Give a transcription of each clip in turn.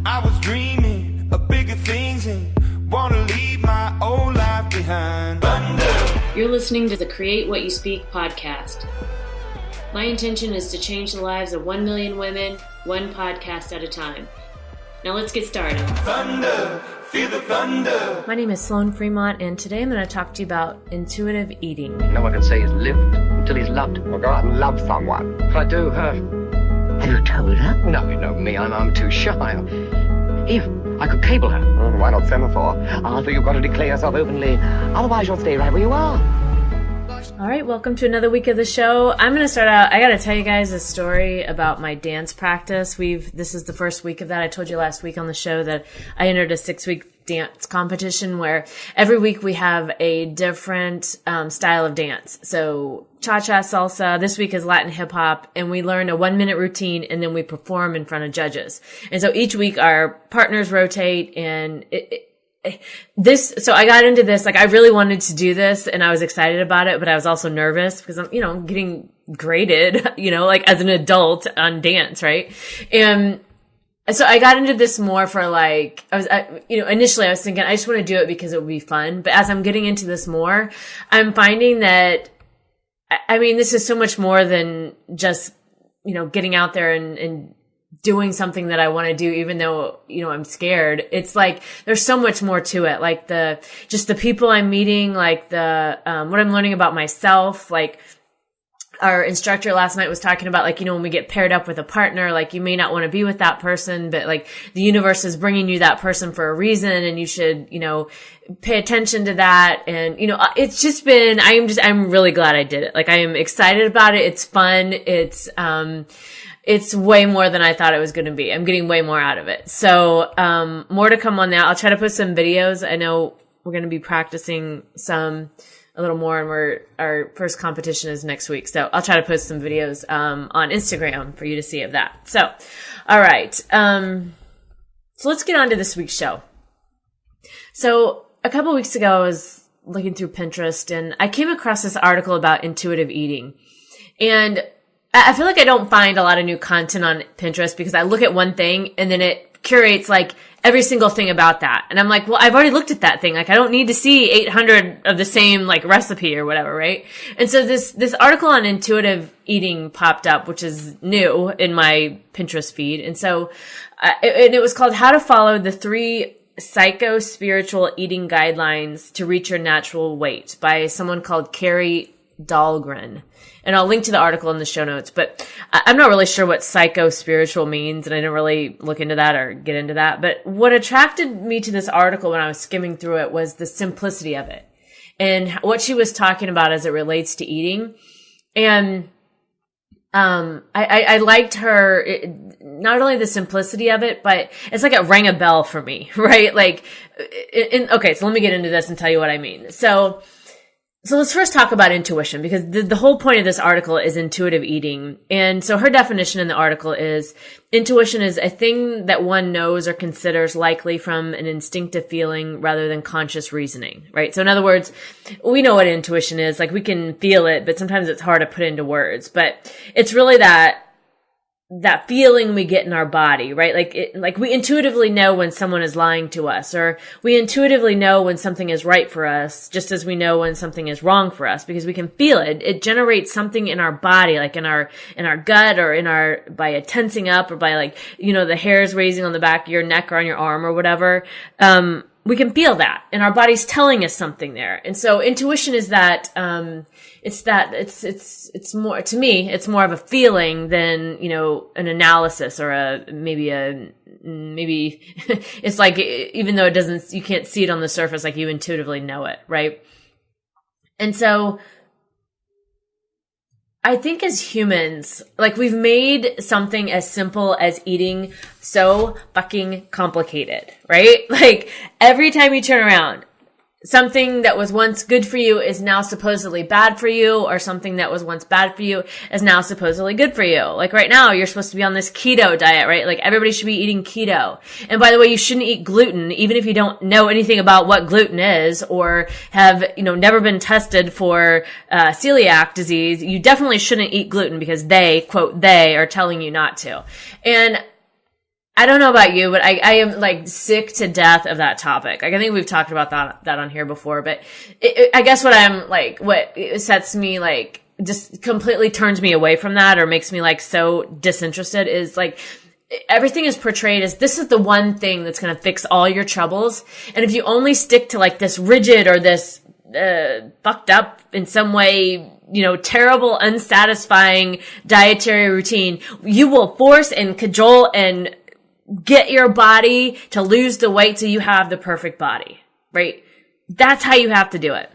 I was dreaming of bigger things and wanna leave my old life behind. Thunder. You're listening to the Create What You Speak podcast. My intention is to change the lives of 1 million women, one podcast at a time. Now let's get started. Thunder, feel the thunder. My name is Sloan Fremont, and today I'm going to talk to you about intuitive eating. No one can say he's lived until he's loved. Well, go out and love someone. If I do, have you told her? No, you know me, I'm too shy. Here, I could cable her. Why not semaphore? Arthur, you've got to declare yourself openly. Otherwise, you'll stay right where you are. All right, welcome to another week of the show. I'm going to start out, I got to tell you guys a story about my dance practice. This is the first week of that. I told you last week on the show that I entered a 6-week dance competition where every week we have a different style of dance. So cha-cha, salsa, this week is Latin hip hop, and we learn a 1-minute routine and then we perform in front of judges. And so each week our partners rotate, and so I got into this, like I really wanted to do this and I was excited about it, but I was also nervous because I'm, getting graded, like as an adult on dance, right? And so I got into this more for initially I was thinking I just want to do it because it would be fun. But as I'm getting into this more, I'm finding that, this is so much more than just, getting out there and doing something that I want to do, even though, I'm scared. It's like, there's so much more to it. Like the people I'm meeting, like what I'm learning about myself, like our instructor last night was talking about, when we get paired up with a partner, like you may not want to be with that person, but like the universe is bringing you that person for a reason and you should, pay attention to that. And, it's just been, I'm really glad I did it. Like I am excited about it. It's fun. It's way more than I thought it was going to be. I'm getting way more out of it. So, more to come on that. I'll try to post some videos. I know we're going to be practicing a little more, and our first competition is next week. So I'll try to post some videos, on Instagram for you to see of that. So, all right. So let's get on to this week's show. So a couple weeks ago, I was looking through Pinterest and I came across this article about intuitive eating. And I feel like I don't find a lot of new content on Pinterest because I look at one thing and then it curates like every single thing about that. And I'm like, well, I've already looked at that thing. Like I don't need to see 800 of the same like recipe or whatever, right? And so this article on intuitive eating popped up, which is new in my Pinterest feed. And so, it was called How to Follow the 3 Psycho-Spiritual Eating Guidelines to Reach Your Natural Weight by someone called Carrie Dahlgren. And I'll link to the article in the show notes, but I'm not really sure what psycho-spiritual means, and I didn't really look into that or get into that. But what attracted me to this article when I was skimming through it was the simplicity of it and what she was talking about as it relates to eating. And I liked her, not only the simplicity of it, but it's like it rang a bell for me, right? Okay, so let me get into this and tell you what I mean. So let's first talk about intuition, because the whole point of this article is intuitive eating. And so her definition in the article is intuition is a thing that one knows or considers likely from an instinctive feeling rather than conscious reasoning, right? So in other words, we know what intuition is. Like we can feel it, but sometimes it's hard to put into words. But it's really that feeling we get in our body, right? Like we intuitively know when someone is lying to us, or we intuitively know when something is right for us, just as we know when something is wrong for us, because we can feel it. It generates something in our body, like in our gut, or by a tensing up, or by the hairs raising on the back of your neck or on your arm or whatever. We can feel that, and our body's telling us something there. And so intuition is that, it's more, to me, it's more of a feeling than, an analysis or maybe it's like, even though you can't see it on the surface, like you intuitively know it, right? And so I think as humans, like we've made something as simple as eating so fucking complicated, right? Like every time you turn around, something that was once good for you is now supposedly bad for you, or something that was once bad for you is now supposedly good for you. Like right now, you're supposed to be on this keto diet, right? Like everybody should be eating keto. And by the way, you shouldn't eat gluten, even if you don't know anything about what gluten is, or have, never been tested for celiac disease. You definitely shouldn't eat gluten because they, quote, they are telling you not to. And I don't know about you, but I am like sick to death of that topic. Like, I think we've talked about that on here before, but I guess what sets me like, just completely turns me away from that or makes me like so disinterested is like, everything is portrayed as this is the one thing that's going to fix all your troubles. And if you only stick to like this rigid or this fucked up in some way, terrible, unsatisfying dietary routine, you will force and cajole and get your body to lose the weight so you have the perfect body, right? That's how you have to do it.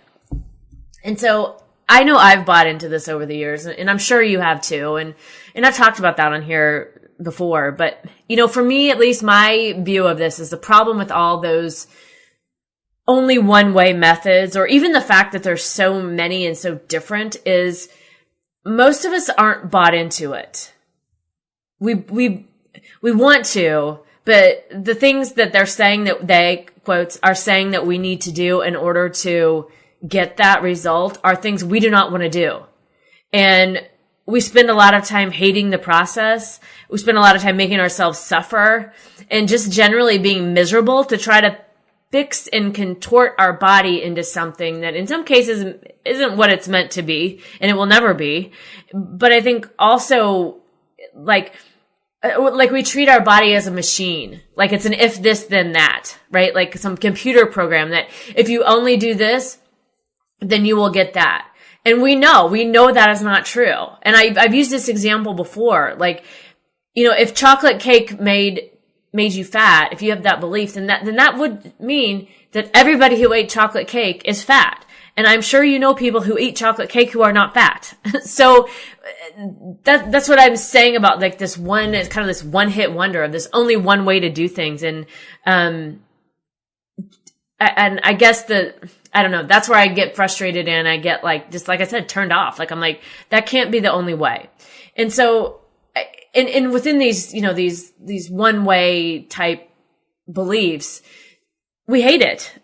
And so I know I've bought into this over the years, and I'm sure you have too. And I've talked about that on here before, but for me, at least my view of this is the problem with all those only one way methods, or even the fact that there's so many and so different, is most of us aren't bought into it. We want to, but the things that they're saying that they, quotes, are saying that we need to do in order to get that result are things we do not want to do. And we spend a lot of time hating the process. We spend a lot of time making ourselves suffer and just generally being miserable to try to fix and contort our body into something that in some cases isn't what it's meant to be, and it will never be. But I think also like we treat our body as a machine, like it's an if this then that, right? Like some computer program that if you only do this, then you will get that. And we know that is not true. And I've used this example before, like, if chocolate cake made you fat, if you have that belief, then that would mean that everybody who ate chocolate cake is fat. And I'm sure people who eat chocolate cake who are not fat. So that's what I'm saying about like this one, it's kind of this one hit wonder of this only one way to do things. And I guess I don't know, that's where I get frustrated and I get like, just like I said, turned off. Like I'm like, that can't be the only way. And so, and within these, these one way type beliefs, we hate it.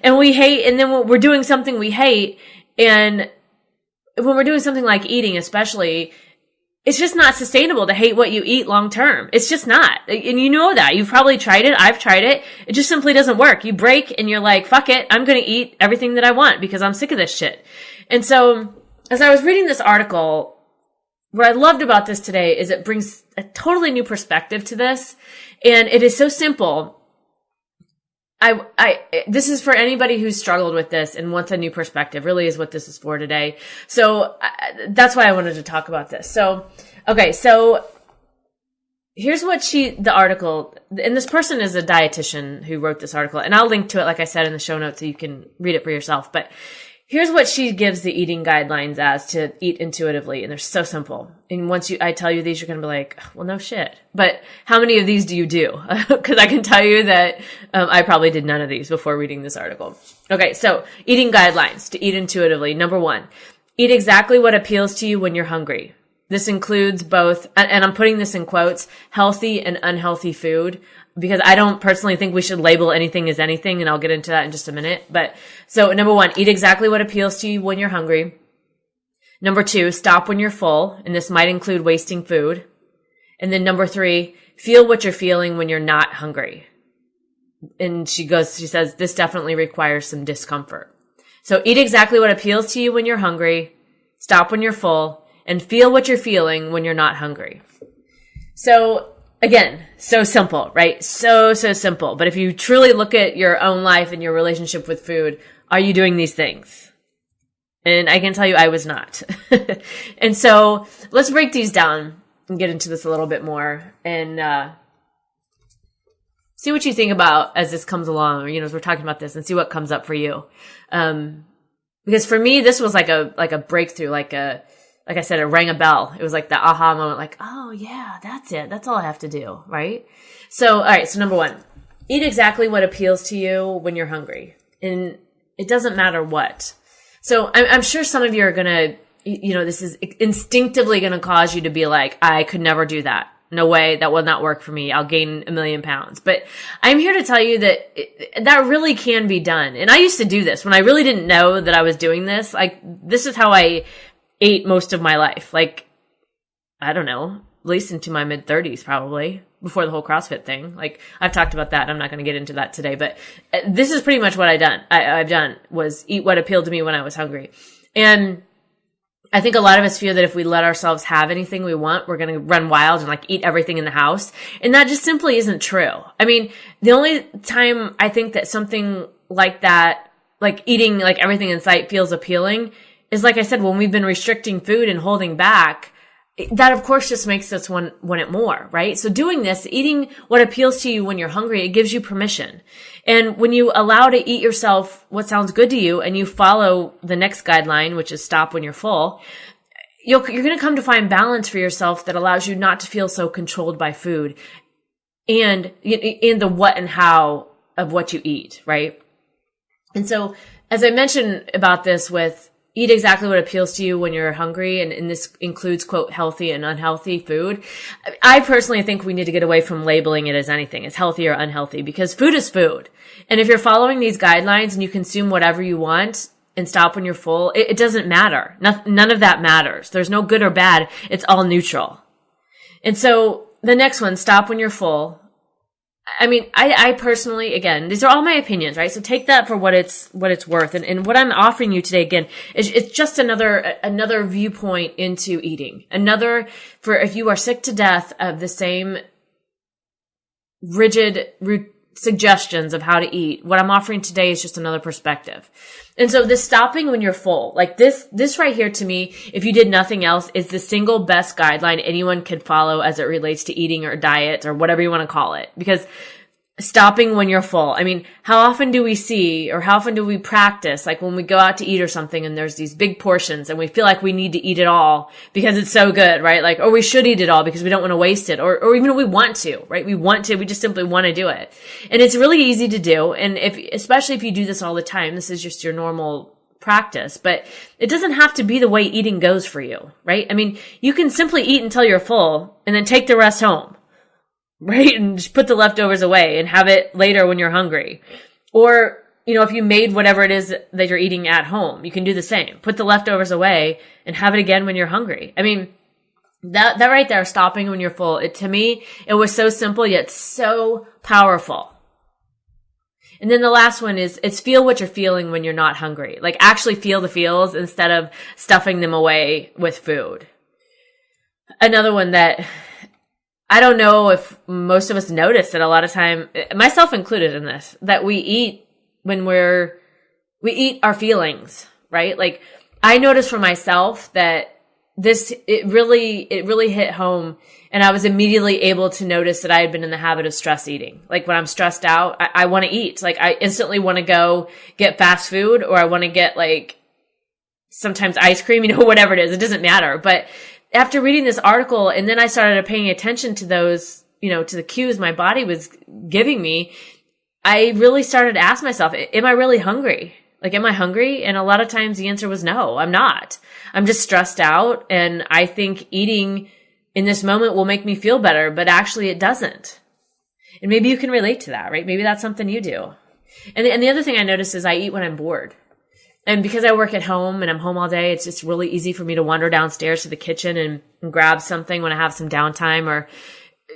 And then when we're doing something we hate, and when we're doing something like eating, especially, it's just not sustainable to hate what you eat long term. It's just not. And you know that. You've probably tried it. I've tried it. It just simply doesn't work. You break and you're like, fuck it. I'm going to eat everything that I want because I'm sick of this shit. And so as I was reading this article, what I loved about this today is it brings a totally new perspective to this. And it is so simple. This is for anybody who's struggled with this and wants a new perspective, really is what this is for today. So that's why I wanted to talk about this. So, okay. So here's what the article, and this person is a dietitian who wrote this article, and I'll link to it, like I said, in the show notes so you can read it for yourself. But here's what she gives the eating guidelines as to eat intuitively. And they're so simple. And once I tell you these, you're going to be like, well, no shit. But how many of these do you do? Because I can tell you that I probably did none of these before reading this article. Okay, so eating guidelines to eat intuitively. Number 1, eat exactly what appeals to you when you're hungry. This includes both, and I'm putting this in quotes, healthy and unhealthy food, because I don't personally think we should label anything as anything, and I'll get into that in just a minute. But so number 1, eat exactly what appeals to you when you're hungry. Number 2, stop when you're full, and this might include wasting food. And then number 3, feel what you're feeling when you're not hungry. And she says, this definitely requires some discomfort. So eat exactly what appeals to you when you're hungry, stop when you're full, and feel what you're feeling when you're not hungry. So again, so simple, right? So simple. But if you truly look at your own life and your relationship with food, are you doing these things? And I can tell you I was not. And so let's break these down and get into this a little bit more and see what you think about as this comes along, or, as we're talking about this, and see what comes up for you. Because for me, this was like a breakthrough, like I said, it rang a bell. It was like the aha moment, like, oh yeah, that's it. That's all I have to do, right? So, all right. So number 1, eat exactly what appeals to you when you're hungry. And it doesn't matter what. So I'm sure some of you are going to, this is instinctively going to cause you to be like, I could never do that. No way. That will not work for me. I'll gain 1,000,000 pounds. But I'm here to tell you that that really can be done. And I used to do this when I really didn't know that I was doing this. Like, this is how I ate most of my life. Like, I don't know, least into my mid-30s probably, before the whole CrossFit thing. Like, I've talked about that. I'm not going to get into that today, but this is pretty much what I've done was eat what appealed to me when I was hungry. And I think a lot of us fear that if we let ourselves have anything we want, we're going to run wild and like eat everything in the house. And that just simply isn't true. I mean, the only time I think that something like that, like eating like everything in sight feels appealing is, like I said, when we've been restricting food and holding back, that of course just makes us want it more, right? So doing this, eating what appeals to you when you're hungry, it gives you permission. And when you allow to eat yourself what sounds good to you and you follow the next guideline, which is stop when you're full, you're going to come to find balance for yourself that allows you not to feel so controlled by food and in the what and how of what you eat, right? And so, as I mentioned about this with eat exactly what appeals to you when you're hungry, and this includes, quote, healthy and unhealthy food. I personally think we need to get away from labeling it as anything, as healthy or unhealthy, because food is food. And if you're following these guidelines and you consume whatever you want and stop when you're full, it doesn't matter. None of that matters. There's no good or bad. It's all neutral. And so the next one, stop when you're full. I mean, I personally, again, these are all my opinions, right? So take that for what it's worth. And what I'm offering you today, again, is it's just another viewpoint into eating. Another, for if you are sick to death of the same rigid suggestions of how to eat, what I'm offering today is just another perspective. And so this stopping when you're full, like this right here to me, if you did nothing else, is the single best guideline anyone could follow as it relates to eating or diet or whatever you want to call it. Because stopping when you're full. I mean, how often do we see or how often do we practice, like when we go out to eat or something and there's these big portions and we feel like we need to eat it all because it's so good, right? Like, or we should eat it all because we don't want to waste it, or even if we want to, right? We just simply want to do it. And it's really easy to do. And especially if you do this all the time, this is just your normal practice, but it doesn't have to be the way eating goes for you, right? I mean, you can simply eat until you're full and then take the rest home. Right? And just put the leftovers away and have it later when you're hungry. Or, if you made whatever it is that you're eating at home, you can do the same. Put the leftovers away and have it again when you're hungry. I mean, that right there, stopping when you're full, to me, it was so simple yet so powerful. And then the last one is, it's feel what you're feeling when you're not hungry. Like actually feel the feels instead of stuffing them away with food. Another one that I don't know if most of us notice that a lot of time, myself included in this, that we eat when we eat our feelings, right? Like I noticed for myself that it really hit home, and I was immediately able to notice that I had been in the habit of stress eating. Like when I'm stressed out, I want to eat. Like I instantly want to go get fast food, or I want to get like sometimes ice cream, whatever it is. It doesn't matter. But after reading this article, and then I started paying attention to those, to the cues my body was giving me, I really started to ask myself, am I really hungry? Like, am I hungry? And a lot of times the answer was no, I'm not. I'm just stressed out, and I think eating in this moment will make me feel better, but actually it doesn't. And maybe you can relate to that, right? Maybe that's something you do. And the other thing I notice is I eat when I'm bored. And because I work at home and I'm home all day, it's just really easy for me to wander downstairs to the kitchen and grab something when I have some downtime, or,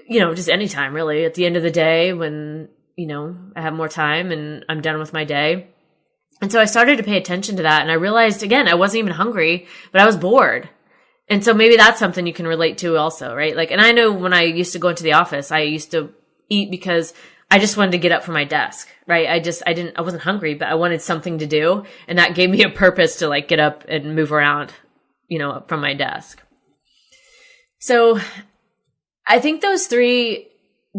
just any time really at the end of the day when, I have more time and I'm done with my day. And so I started to pay attention to that, and I realized, again, I wasn't even hungry, but I was bored. And so maybe that's something you can relate to also, right? Like, and I know when I used to go into the office, I used to eat because I just wanted to get up from my desk, right? I wasn't hungry, but I wanted something to do. And that gave me a purpose to like get up and move around, from my desk. So I think those 3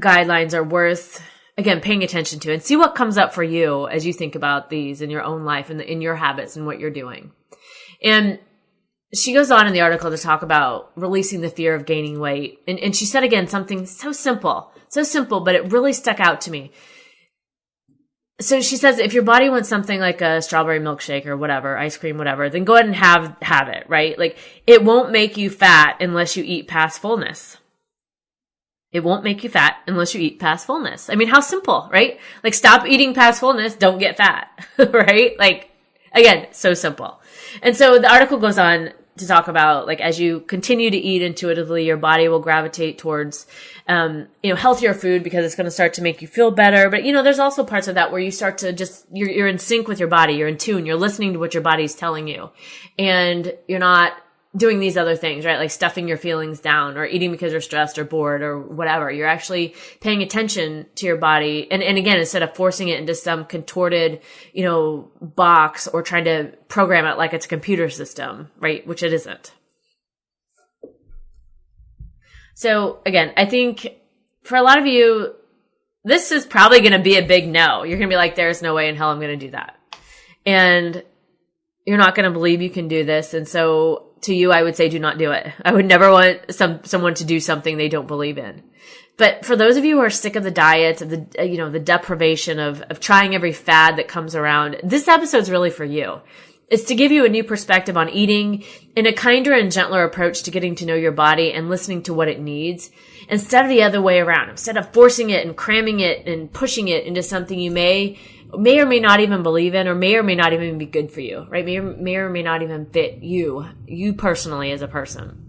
guidelines are worth, again, paying attention to, and see what comes up for you as you think about these in your own life and in your habits and what you're doing. And she goes on in the article to talk about releasing the fear of gaining weight. And she said, again, something so simple, but it really stuck out to me. So she says, if your body wants something like a strawberry milkshake or whatever, ice cream, whatever, then go ahead and have it, right? Like, it won't make you fat unless you eat past fullness. It won't make you fat unless you eat past fullness. I mean, how simple, right? Like, stop eating past fullness, don't get fat, right? Like, again, so simple. And so the article goes on to talk about, like, as you continue to eat intuitively, your body will gravitate towards, healthier food because it's going to start to make you feel better. But, there's also parts of that where you start to you're in sync with your body. You're in tune. You're listening to what your body's telling you. And you're not doing these other things, right? Like stuffing your feelings down or eating because you're stressed or bored or whatever. You're actually paying attention to your body. And again, instead of forcing it into some contorted, box or trying to program it like it's a computer system, right? Which it isn't. So again, I think for a lot of you, this is probably going to be a big no. You're going to be like, there's no way in hell I'm going to do that. And you're not going to believe you can do this. And so to you, I would say do not do it. I would never want someone to do something they don't believe in. But for those of you who are sick of the diets, of the deprivation of trying every fad that comes around, this episode's really for you. It's to give you a new perspective on eating and a kinder and gentler approach to getting to know your body and listening to what it needs instead of the other way around. Instead of forcing it and cramming it and pushing it into something you may or may not even believe in, or may not even be good for you, right? May or may not even fit you personally as a person.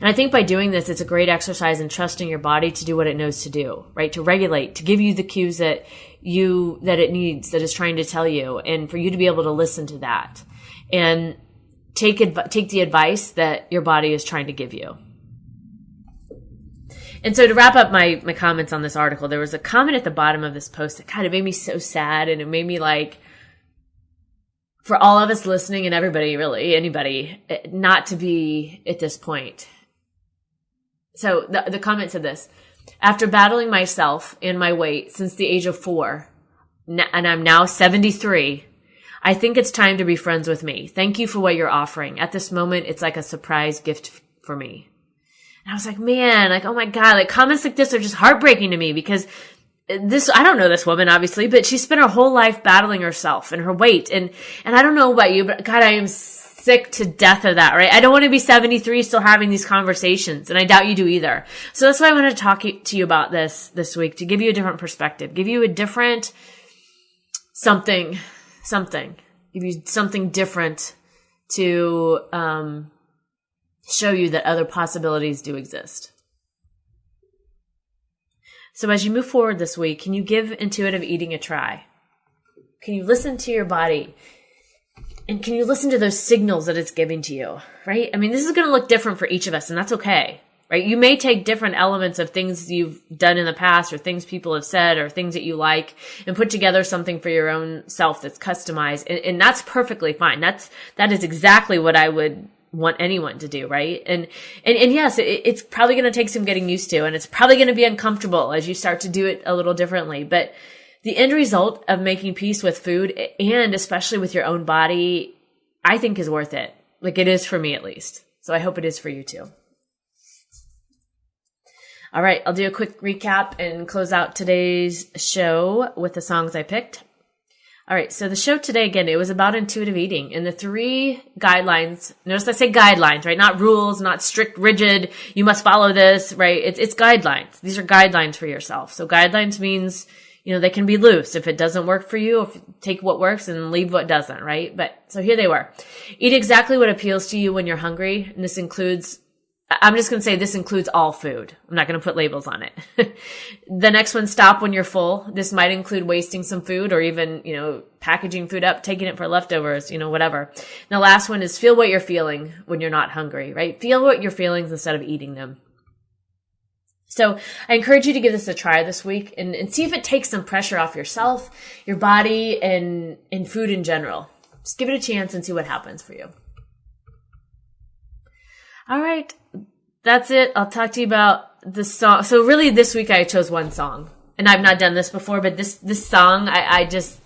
And I think by doing this, it's a great exercise in trusting your body to do what it knows to do, right? To regulate, to give you the cues that it needs, that it's trying to tell you, and for you to be able to listen to that and take the advice that your body is trying to give you. And so to wrap up my comments on this article, there was a comment at the bottom of this post that kind of made me so sad, and it made me like, for all of us listening and everybody, really, anybody, not to be at this point. So the comment said this: after battling myself and my weight since the age of 4, and I'm now 73, I think it's time to be friends with me. Thank you for what you're offering. At this moment, it's like a surprise gift for me. And I was like, man, like, oh my God, like comments like this are just heartbreaking to me because I don't know this woman, obviously, but she spent her whole life battling herself and her weight. And I don't know about you, but God, I am sick to death of that, right? I don't want to be 73 still having these conversations, and I doubt you do either. So that's why I want to talk to you about this week, to give you a different perspective, give you a different something, give you something different to, show you that other possibilities do exist. So as you move forward this week, can you give intuitive eating a try? Can you listen to your body? And can you listen to those signals that it's giving to you, right? I mean, this is going to look different for each of us, and that's okay, right? You may take different elements of things you've done in the past or things people have said or things that you like and put together something for your own self that's customized. And that's perfectly fine. That is exactly what I would want anyone to do, right? And yes, it's probably going to take some getting used to, and it's probably going to be uncomfortable as you start to do it a little differently. But the end result of making peace with food, and especially with your own body, I think is worth it. Like it is for me, at least. So I hope it is for you too. All right, I'll do a quick recap and close out today's show with the songs I picked. All right, so the show today, again, it was about intuitive eating and the 3 guidelines. Notice I say guidelines, right? Not rules, not strict, rigid, you must follow this, right? It's guidelines. These are guidelines for yourself. So guidelines means, they can be loose. If it doesn't work for you, take what works and leave what doesn't, right? But so here they were. Eat exactly what appeals to you when you're hungry. And this includes, I'm just going to say this includes all food. I'm not going to put labels on it. The next one, stop when you're full. This might include wasting some food or even, packaging food up, taking it for leftovers, whatever. And the last one is feel what you're feeling when you're not hungry, right? Feel what you're feeling instead of eating them. So I encourage you to give this a try this week and see if it takes some pressure off yourself, your body, and food in general. Just give it a chance and see what happens for you. All right. That's it. I'll talk to you about the song. So really this week I chose one song, and I've not done this before, but this song, I just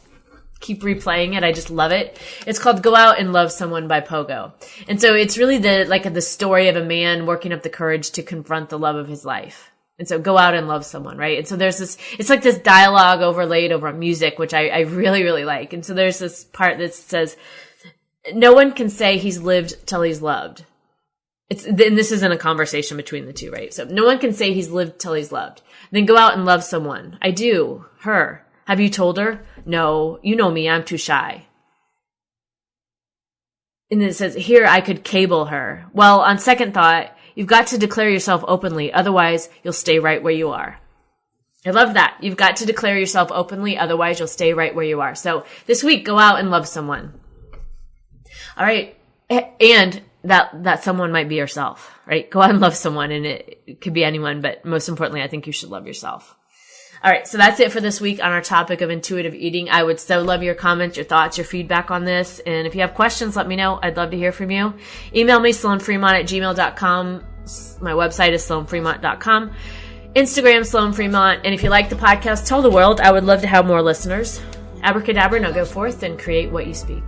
keep replaying it. I just love it. It's called Go Out and Love Someone by Pogo. And so it's really the story of a man working up the courage to confront the love of his life. And so go out and love someone, right? And so there's it's like this dialogue overlaid over music, which I really, really like. And so there's this part that says, no one can say he's lived till he's loved. And this isn't a conversation between the two, right? So no one can say he's lived till he's loved. Then go out and love someone. I do. Her. Have you told her? No. You know me. I'm too shy. and it says here, I could cable her. Well, on second thought, you've got to declare yourself openly. Otherwise, you'll stay right where you are. I love that. You've got to declare yourself openly. Otherwise, you'll stay right where you are. So this week, go out and love someone. All right. And that someone might be yourself, right? Go out and love someone, and it could be anyone, but most importantly, I think you should love yourself. All right, so that's it for this week on our topic of intuitive eating. I would so love your comments, your thoughts, your feedback on this. And if you have questions, let me know. I'd love to hear from you. Email me, SloaneFremont@gmail.com. My website is SloaneFremont.com. Instagram, Sloane Fremont. And if you like the podcast, tell the world. I would love to have more listeners. Abracadabra, now go forth and create what you speak.